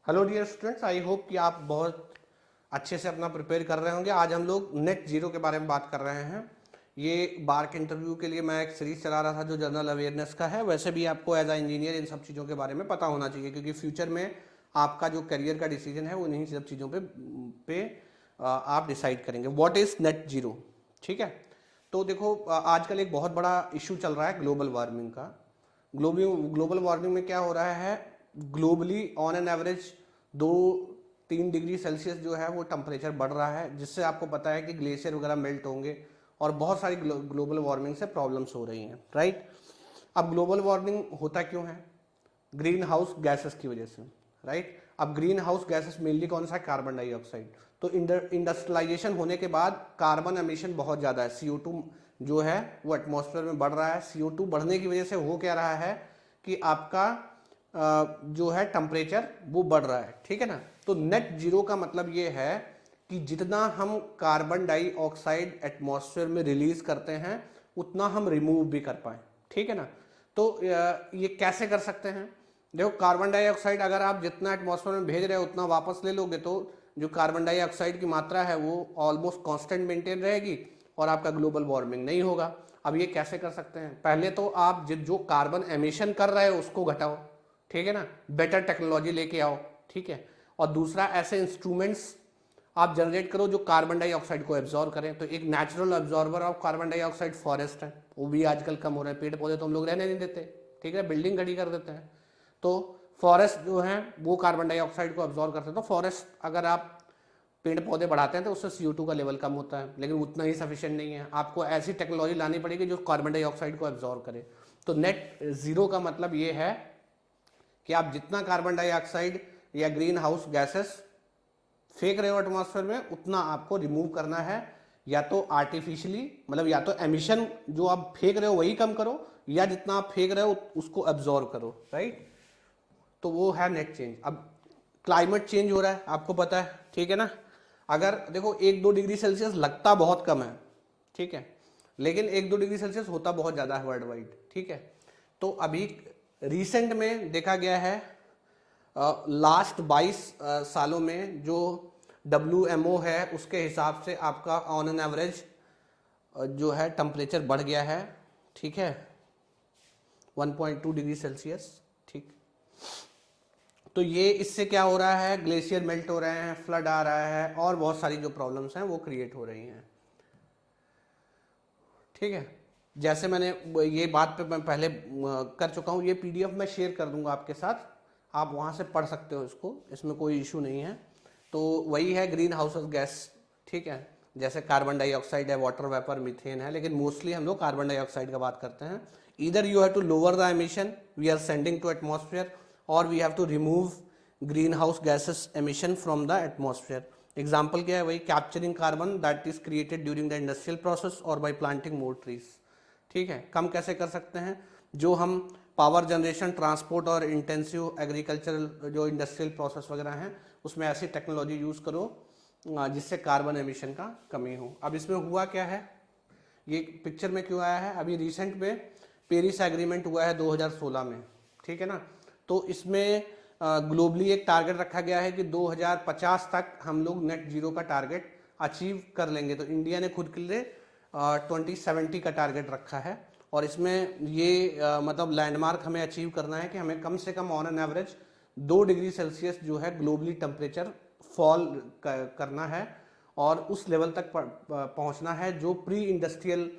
Hello dear students, I hope कि आप बहुत अच्छे से अपना प्रिपेयर कर रहे होंगे। आज हम लोग नेट जीरो के बारे में बात कर रहे हैं। ये बार के इंटरव्यू के लिए मैं एक सीरीज चला रहा था जो जनरल अवेयरनेस का है। वैसे भी आपको एज अ इंजीनियर इन सब चीज़ों के बारे में पता होना चाहिए, क्योंकि फ्यूचर में आपका जो करियर का डिसीजन है वो इन्हीं सब चीज़ों पे आप डिसाइड करेंगे। What is net zero? ठीक है, तो देखो आजकल एक बहुत बड़ा इशू चल रहा है ग्लोबल वार्मिंग का। ग्लोबल वार्मिंग में क्या हो रहा है, globally on an average 2-3 degree Celsius जो है वो टेम्परेचर बढ़ रहा है, जिससे आपको पता है कि ग्लेशियर वगैरह मेल्ट होंगे और बहुत सारी ग्लोबल वार्मिंग से प्रॉब्लम्स हो रही हैं, राइट। अब ग्लोबल वार्मिंग होता क्यों है? ग्रीन हाउस गैसेस की वजह से, राइट। अब ग्रीन हाउस गैसेस मेनली कौन सा है? Carbon dioxide. तो इंडस्ट्रियलाइजेशन होने के बाद कार्बन एमिशन बहुत ज़्यादा है, CO2 जो है वो एटमॉस्फेयर में बढ़ रहा है। CO2 बढ़ने की वजह से हो क्या रहा है कि आपका जो है टेम्परेचर वो बढ़ रहा है, ठीक है ना। तो नेट जीरो का मतलब ये है कि जितना हम कार्बन डाइऑक्साइड एटमॉस्फेयर में रिलीज करते हैं उतना हम रिमूव भी कर पाए, ठीक है ना। तो ये कैसे कर सकते हैं? देखो, कार्बन डाइऑक्साइड अगर आप जितना एटमॉस्फेयर में भेज रहे हो उतना वापस ले लोगे तो जो कार्बन डाइऑक्साइड की मात्रा है वो ऑलमोस्ट कांस्टेंट मेंटेन रहेगी और आपका ग्लोबल वार्मिंग नहीं होगा। अब ये कैसे कर सकते हैं? पहले तो आप जो कार्बन एमिशन कर रहे हो उसको घटाओ, ठीक है ना, बेटर टेक्नोलॉजी लेके आओ, ठीक है। और दूसरा, ऐसे इंस्ट्रूमेंट्स आप जनरेट करो जो कार्बन डाइऑक्साइड को एब्जॉर्ब करें। तो एक natural absorber of carbon dioxide forest है, वो भी आजकल कम हो रहे हैं। पेड़ पौधे तो हम लोग रहने नहीं देते, ठीक है, बिल्डिंग खड़ी कर देते हैं। तो फॉरेस्ट जो है वो कार्बन डाइऑक्साइड को एब्जॉर्ब करते हैं। तो फॉरेस्ट अगर आप पेड़ पौधे बढ़ाते हैं तो उससे CO2 का लेवल कम होता है, लेकिन उतना ही सफिशिएंट नहीं है। आपको ऐसी टेक्नोलॉजी लानी पड़ेगी जो कार्बन डाइऑक्साइड को एब्जॉर्ब करे। तो नेट जीरो का मतलब ये है कि आप जितना कार्बन डाइऑक्साइड या ग्रीन हाउस गैसेस फेंक रहे हो एटमॉस्फेयर में उतना आपको रिमूव करना है, या तो आर्टिफिशियली, मतलब या तो एमिशन जो आप फेंक रहे हो वही कम करो, या जितना आप फेंक रहे हो उसको एब्जॉर्ब करो, राइट। तो वो है नेट चेंज। अब क्लाइमेट चेंज हो रहा है, आपको पता है, ठीक है ना। अगर देखो 1-2 डिग्री सेल्सियस लगता बहुत कम है, ठीक है, लेकिन 1-2 डिग्री सेल्सियस होता बहुत ज़्यादा है वर्ल्ड वाइड, ठीक है। तो अभी रिसेंट में देखा गया है, लास्ट 22 सालों में जो WMO है उसके हिसाब से आपका ऑन एन एवरेज जो है टेम्परेचर बढ़ गया है, ठीक है, 1.2 डिग्री सेल्सियस, ठीक। तो ये इससे क्या हो रहा है, ग्लेशियर मेल्ट हो रहे हैं, फ्लड आ रहा है और बहुत सारी जो प्रॉब्लम्स हैं वो क्रिएट हो रही हैं, ठीक है। जैसे मैंने ये बात पे मैं पहले कर चुका हूँ, ये PDF मैं शेयर कर दूंगा आपके साथ, आप वहाँ से पढ़ सकते हो इसको, इसमें कोई इशू नहीं है। तो वही है ग्रीन हाउस गैस, ठीक है। जैसे कार्बन डाइऑक्साइड है, वाटर वेपर, मीथेन है, लेकिन मोस्टली हम लोग कार्बन डाइऑक्साइड का बात करते हैं। इधर you have to lower the emission we are sending to atmosphere, और we have to remove greenhouse gases emission from the atmosphere. Example क्या है? वही capturing carbon that is created during the industrial process और by planting more trees, ठीक है। कम कैसे कर सकते हैं? जो हम पावर जनरेशन, ट्रांसपोर्ट और इंटेंसिव एग्रीकल्चरल जो इंडस्ट्रियल प्रोसेस वगैरह हैं उसमें ऐसी टेक्नोलॉजी यूज़ करो जिससे कार्बन एमिशन का कमी हो। अब इसमें हुआ क्या है, ये पिक्चर में क्यों आया है? अभी रिसेंट में पेरिस एग्रीमेंट हुआ है 2016 में, ठीक है ना। तो इसमें ग्लोबली एक टारगेट रखा गया है कि 2050 तक हम लोग नेट जीरो का टारगेट अचीव कर लेंगे। तो इंडिया ने खुद के लिए 2070 का टारगेट रखा है, और इसमें ये मतलब लैंडमार्क हमें अचीव करना है कि हमें कम से come on an average 2 degree Celsius जो है ग्लोबली टेम्परेचर फॉल करना है, और उस लेवल तक पहुंचना है जो प्री इंडस्ट्रियल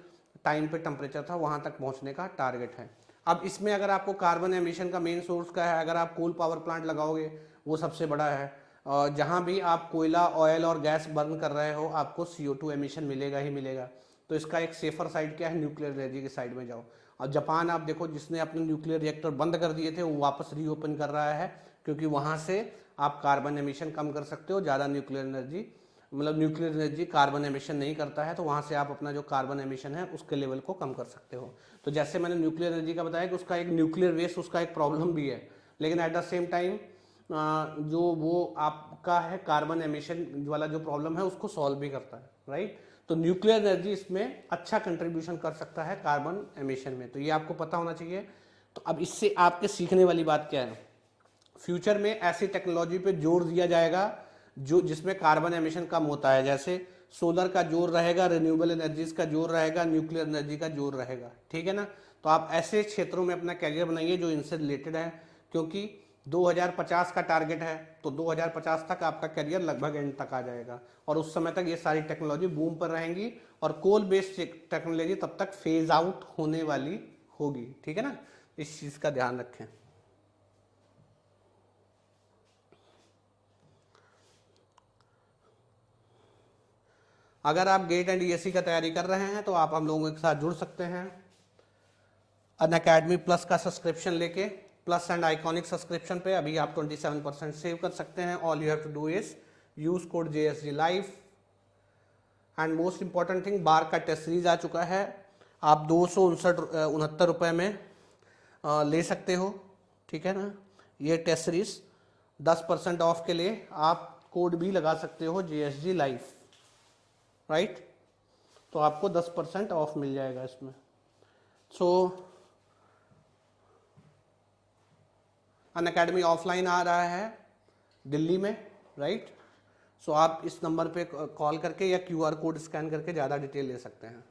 टाइम पे टेम्परेचर था वहां तक पहुंचने का टारगेट है। अब इसमें अगर आपको कार्बन एमिशन का मेन सोर्स का है, अगर आप कोल पावर प्लांट लगाओगे वो सबसे बड़ा है। जहां भी आप कोयला, ऑयल और गैस बर्न कर रहे हो आपको CO2 एमिशन मिलेगा ही मिलेगा। तो इसका एक सेफर साइड क्या है? न्यूक्लियर एनर्जी की साइड में जाओ। अब जापान आप देखो, जिसने अपने न्यूक्लियर रिएक्टर बंद कर दिए थे वो वापस रीओपन कर रहा है, क्योंकि वहां से आप कार्बन एमिशन कम कर सकते हो। ज़्यादा न्यूक्लियर एनर्जी, मतलब न्यूक्लियर एनर्जी कार्बन एमिशन नहीं करता है, तो वहाँ से आप अपना जो कार्बन एमिशन है उसके लेवल को कम कर सकते हो। तो जैसे मैंने न्यूक्लियर एनर्जी का बताया कि उसका एक न्यूक्लियर वेस्ट उसका एक प्रॉब्लम भी है, लेकिन एट द सेम टाइम जो वो आपका है कार्बन एमिशन वाला जो प्रॉब्लम है उसको सॉल्व भी करता है, राइट। तो न्यूक्लियर एनर्जी इसमें अच्छा कंट्रीब्यूशन कर सकता है कार्बन एमिशन में, तो ये आपको पता होना चाहिए। तो अब इससे आपके सीखने वाली बात क्या है? फ्यूचर में ऐसी टेक्नोलॉजी पे जोर दिया जाएगा जो जिसमें कार्बन एमिशन कम होता है, जैसे सोलर का जोर रहेगा, रिन्यूएबल एनर्जीज का जोर रहेगा, न्यूक्लियर एनर्जी का जोर रहेगा, ठीक है ना। तो आप ऐसे क्षेत्रों में अपना कैरियर बनाइए जो इनसे रिलेटेड है, क्योंकि 2050 का टारगेट है, तो 2050 तक आपका करियर लगभग एंड तक आ जाएगा और उस समय तक ये सारी टेक्नोलॉजी बूम पर रहेंगी और कोल बेस्ड टेक्नोलॉजी तब तक फेज आउट होने वाली होगी, ठीक है ना। इस चीज़ का ध्यान रखें। अगर आप गेट एंड ईएससी का तैयारी कर रहे हैं तो आप हम लोगों के साथ जुड़ सकते हैं अनअकैडमी प्लस का सब्सक्रिप्शन लेके। प्लस एंड आइकॉनिक सब्सक्रिप्शन पे अभी आप 27% सेव कर सकते हैं। All you have to do is use code JSG live. And most important thing, bar का टेस्ट सीरीज आ चुका है, आप 269 रुपये में ले सकते हो, ठीक है ना। ये टेस्ट सीरीज 10% ऑफ के लिए आप कोड भी लगा सकते हो JSG लाइव, राइट। तो आपको 10% ऑफ मिल जाएगा इसमें। सो अनअकैडमी ऑफलाइन आ रहा है दिल्ली में, राइट। सो आप इस नंबर पे कॉल करके या QR कोड स्कैन करके ज़्यादा डिटेल ले सकते हैं।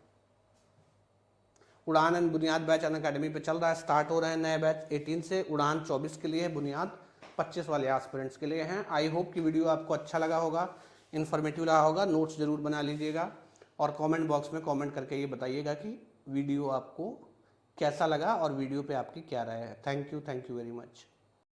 उड़ान एंड बुनियाद बैच अनअकैडमी पे चल रहा है, स्टार्ट हो रहे हैं नए बैच 18 से। उड़ान 24 के लिए है, बुनियाद 25 वाले एस्पिरेंट्स के लिए हैं। आई होप कि वीडियो आपको अच्छा लगा होगा, इन्फॉर्मेटिव रहा होगा। नोट्स जरूर बना लीजिएगा और कमेंट बॉक्स में कमेंट करके ये बताइएगा कि वीडियो आपको कैसा लगा और वीडियो पे आपकी क्या राय है। Thank you very much.